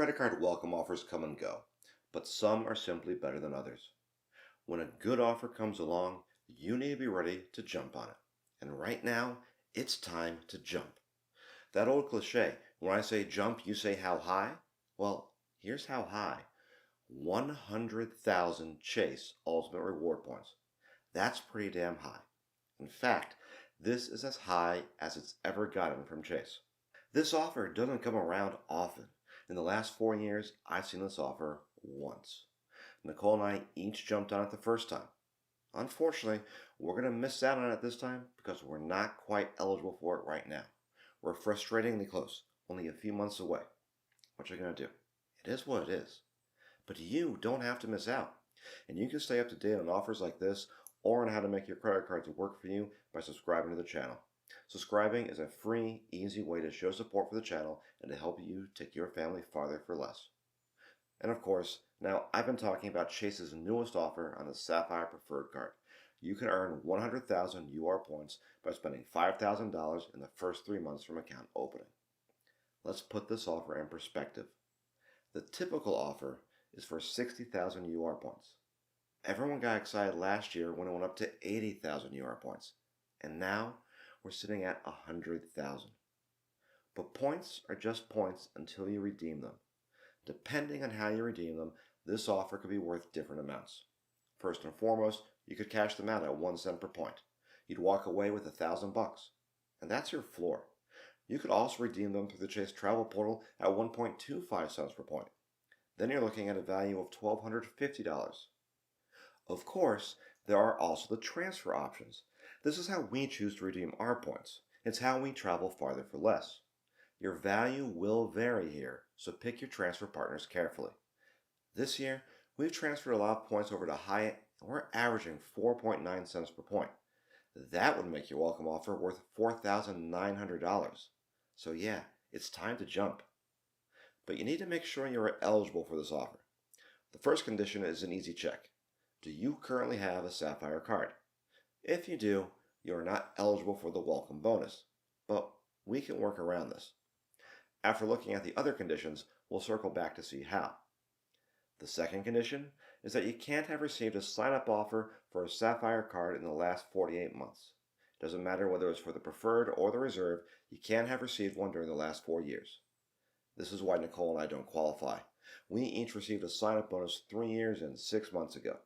Credit card welcome offers come and go, but some are simply better than others. When a good offer comes along, you need to be ready to jump on it. And right now, it's time to jump. That old cliche, when I say jump, you say how high? Well, here's how high. 100,000 Chase Ultimate Reward Points. That's pretty damn high. In fact, this is as high as it's ever gotten from Chase. This offer doesn't come around often. In the last 4 years, I've seen this offer once. Nicole and I each jumped on it the first time. Unfortunately, we're going to miss out on it this time because we're not quite eligible for it right now. We're frustratingly close, only a few months away. What are you going to do? It is what it is. But you don't have to miss out. And you can stay up to date on offers like this or on how to make your credit cards work for you by subscribing to the channel. Subscribing is a free, easy way to show support for the channel and to help you take your family farther for less. And of course, now I've been talking about Chase's newest offer on the Sapphire Preferred card. You can earn 100,000 UR points by spending $5,000 in the first 3 months from account opening. Let's put this offer in perspective. The typical offer is for 60,000 UR points. Everyone got excited last year when it went up to 80,000 UR points. And now we're sitting at 100,000. But points are just points until you redeem them. Depending on how you redeem them, this offer could be worth different amounts. First and foremost, you could cash them out at 1 cent per point. You'd walk away with $1,000. And that's your floor. You could also redeem them through the Chase Travel Portal at 1.25 cents per point. Then you're looking at a value of $1,250. Of course, there are also the transfer options. This is how we choose to redeem our points. It's how we travel farther for less. Your value will vary here, so pick your transfer partners carefully. This year, we've transferred a lot of points over to Hyatt, and we're averaging 4.9 cents per point. That would make your welcome offer worth $4,900. So yeah, it's time to jump. But you need to make sure you are eligible for this offer. The first condition is an easy check. Do you currently have a Sapphire card? If you do, you are not eligible for the welcome bonus, but we can work around this. After looking at the other conditions, we'll circle back to see how. The second condition is that you can't have received a sign-up offer for a Sapphire card in the last 48 months. It doesn't matter whether it's for the Preferred or the Reserve, you can't have received one during the last 4 years. This is why Nicole and I don't qualify. We each received a sign-up bonus 3 years and 6 months ago.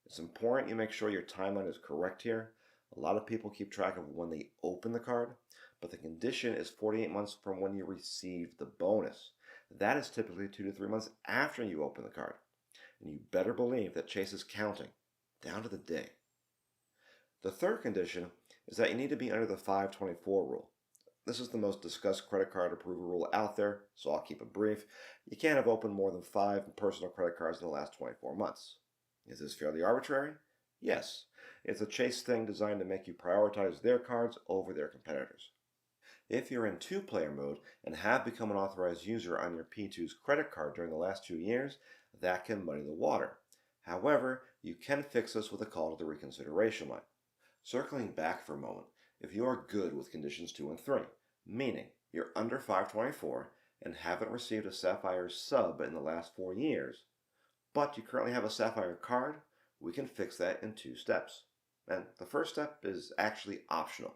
It's important you make sure your timeline is correct here. A lot of people keep track of when they open the card, but the condition is 48 months from when you received the bonus. That is typically 2 to 3 months after you open the card. And you better believe that Chase is counting, down to the day. The third condition is that you need to be under the 524 rule. This is the most discussed credit card approval rule out there, so I'll keep it brief. You can't have opened more than 5 personal credit cards in the last 24 months. Is this fairly arbitrary? Yes. It's a Chase thing designed to make you prioritize their cards over their competitors. If you're in two-player mode and have become an authorized user on your P2's credit card during the last 2 years, that can muddy the water. However, you can fix this with a call to the reconsideration line. Circling back for a moment, if you are good with conditions 2 and 3, meaning you're under 524 and haven't received a Sapphire sub in the last 4 years, but you currently have a Sapphire card, we can fix that in 2 steps. And the first step is actually optional.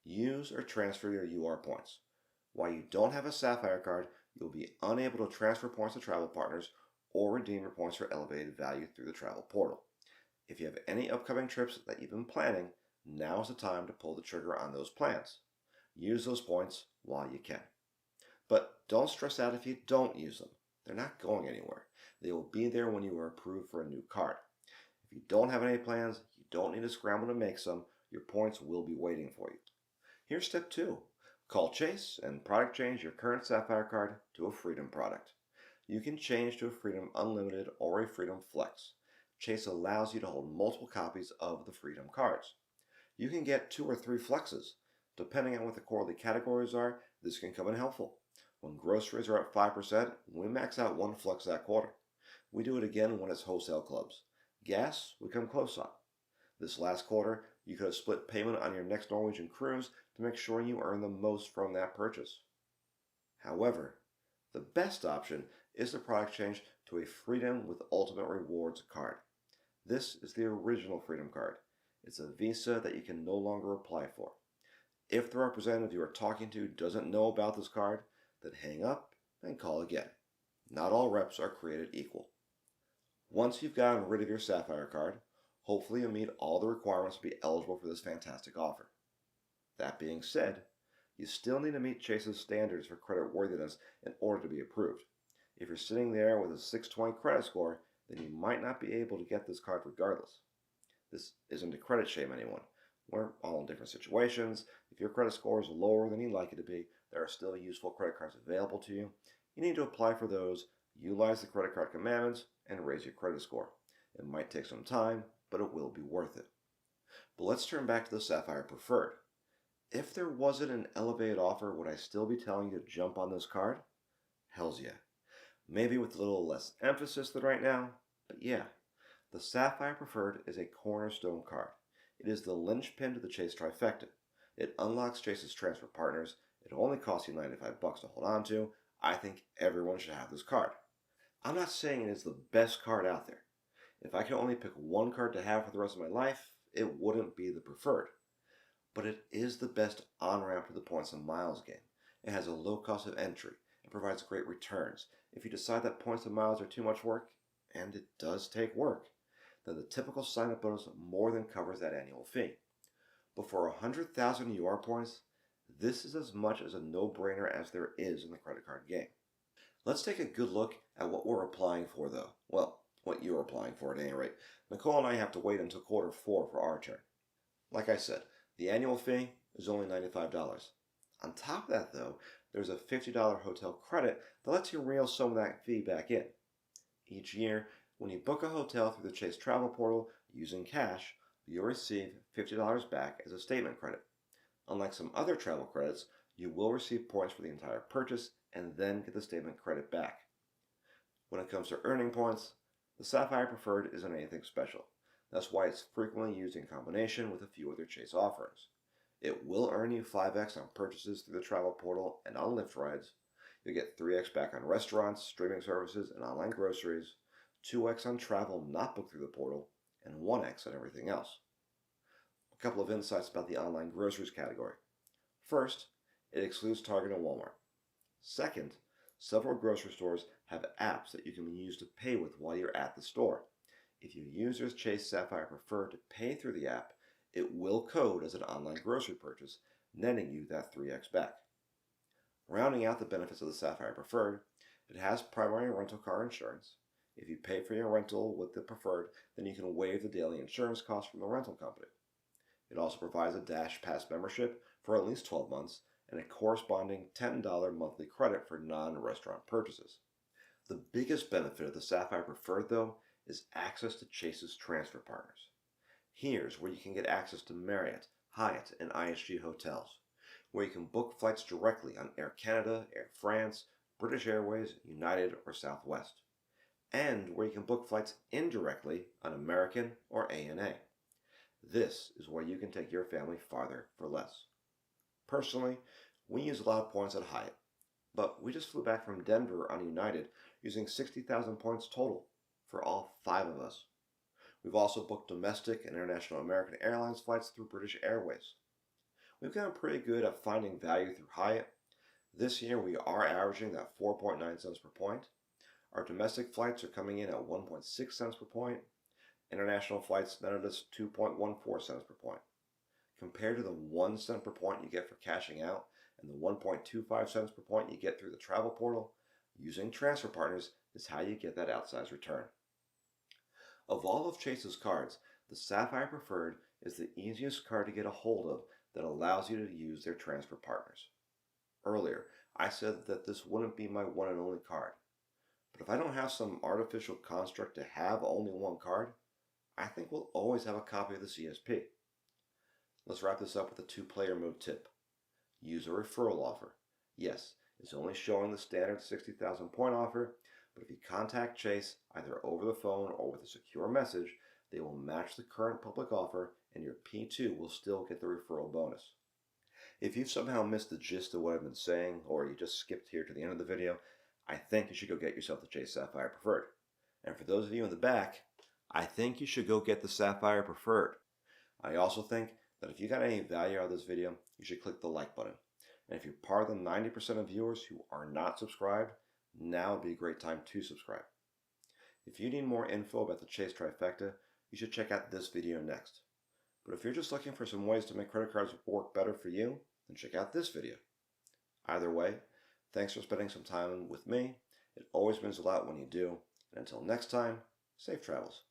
Use or transfer your UR points. While you don't have a Sapphire card, you'll be unable to transfer points to travel partners or redeem your points for elevated value through the travel portal. If you have any upcoming trips that you've been planning, now is the time to pull the trigger on those plans. Use those points while you can. But don't stress out if you don't use them. They're not going anywhere. They will be there when you are approved for a new card. If you don't have any plans, you don't need to scramble to make some. Your points will be waiting for you. Here's step 2. Call Chase and product change your current Sapphire card to a Freedom product. You can change to a Freedom Unlimited or a Freedom Flex. Chase allows you to hold multiple copies of the Freedom cards. You can get 2 or 3 Flexes. Depending on what the quarterly categories are, this can come in helpful. When groceries are at 5%, we max out 1 Flex that quarter. We do it again when it's wholesale clubs. Gas, we come close on. This last quarter, you could have split payment on your next Norwegian cruise to make sure you earn the most from that purchase. However, The best option is the product change to a Freedom with Ultimate Rewards card. This is the original Freedom card. It's a visa that you can no longer apply for. If the representative you are talking to doesn't know about this card, then hang up and call again. Not all reps are created equal. Once you've gotten rid of your Sapphire card, hopefully you'll meet all the requirements to be eligible for this fantastic offer. That being said, you still need to meet Chase's standards for credit worthiness in order to be approved. If you're sitting there with a 620 credit score, then you might not be able to get this card regardless. This isn't to credit shame anyone. We're all in different situations. If your credit score is lower than you'd like it to be, there are still useful credit cards available to you. You need to apply for those, utilize the credit card commandments, and raise your credit score. It might take some time, but it will be worth it. But let's turn back to the Sapphire Preferred. If there wasn't an elevated offer, would I still be telling you to jump on this card? Hells yeah. Maybe with a little less emphasis than right now, but yeah. The Sapphire Preferred is a cornerstone card. It is the linchpin to the Chase Trifecta. It unlocks Chase's transfer partners. It only costs you $95 to hold on to. I think everyone should have this card. I'm not saying it is the best card out there. If I could only pick one card to have for the rest of my life, it wouldn't be the Preferred. But it is the best on-ramp to the points and miles game. It has a low cost of entry and provides great returns. If you decide that points and miles are too much work, and it does take work, then the typical sign-up bonus more than covers that annual fee. But for 100,000 UR points, this is as much as a no-brainer as there is in the credit card game. Let's take a good look at what we're applying for though. Well, what you're applying for at any rate. Nicole and I have to wait until Q4 for our turn. Like I said, the annual fee is only $95. On top of that though, there's a $50 hotel credit that lets you reel some of that fee back in. Each year, when you book a hotel through the Chase Travel Portal using cash, you'll receive $50 back as a statement credit. Unlike some other travel credits, you will receive points for the entire purchase and then get the statement credit back. When it comes to earning points, the Sapphire Preferred isn't anything special. That's why it's frequently used in combination with a few other Chase offerings. It will earn you 5x on purchases through the travel portal and on Lyft rides. You'll get 3x back on restaurants, streaming services, and online groceries, 2x on travel not booked through the portal, and 1x on everything else. A couple of insights about the online groceries category. First, it excludes Target and Walmart. Second, several grocery stores have apps that you can use to pay with while you're at the store. If you use your Chase Sapphire Preferred to pay through the app, it will code as an online grocery purchase, netting you that 3x back. Rounding out the benefits of the Sapphire Preferred, it has primary rental car insurance. If you pay for your rental with the Preferred, then you can waive the daily insurance cost from the rental company. It also provides a Dash Pass membership for at least 12 months and a corresponding $10 monthly credit for non-restaurant purchases. The biggest benefit of the Sapphire Preferred, though, is access to Chase's transfer partners. Here's where you can get access to Marriott, Hyatt, and IHG hotels, where you can book flights directly on Air Canada, Air France, British Airways, United, or Southwest, and where you can book flights indirectly on American or ANA. This is where you can take your family farther for less. Personally, we use a lot of points at Hyatt, but we just flew back from Denver on United using 60,000 points total for all 5 of us. We've also booked domestic and international American Airlines flights through British Airways. We've gotten pretty good at finding value through Hyatt. This year we are averaging that 4.9 cents per point. Our domestic flights are coming in at 1.6 cents per point. International flights netted us 2.14 cents per point. Compared to the 1 cent per point you get for cashing out and the 1.25 cents per point you get through the travel portal, using transfer partners is how you get that outsized return. Of all of Chase's cards, the Sapphire Preferred is the easiest card to get a hold of that allows you to use their transfer partners. Earlier, I said that this wouldn't be my one and only card. But if I don't have some artificial construct to have only one card, I think we'll always have a copy of the CSP. Let's wrap this up with a 2-player mode tip. Use a referral offer. Yes, it's only showing the standard 60,000 point offer, but if you contact Chase either over the phone or with a secure message, they will match the current public offer and your P2 will still get the referral bonus. If you've somehow missed the gist of what I've been saying, or you just skipped here to the end of the video, I think you should go get yourself the Chase Sapphire Preferred. And for those of you in the back, I think you should go get the Sapphire Preferred. I also think that if you got any value out of this video, you should click the like button. And if you're part of the 90% of viewers who are not subscribed, now would be a great time to subscribe. If you need more info about the Chase Trifecta, you should check out this video next. But if you're just looking for some ways to make credit cards work better for you, then check out this video. Either way, thanks for spending some time with me. It always means a lot when you do. And until next time, safe travels.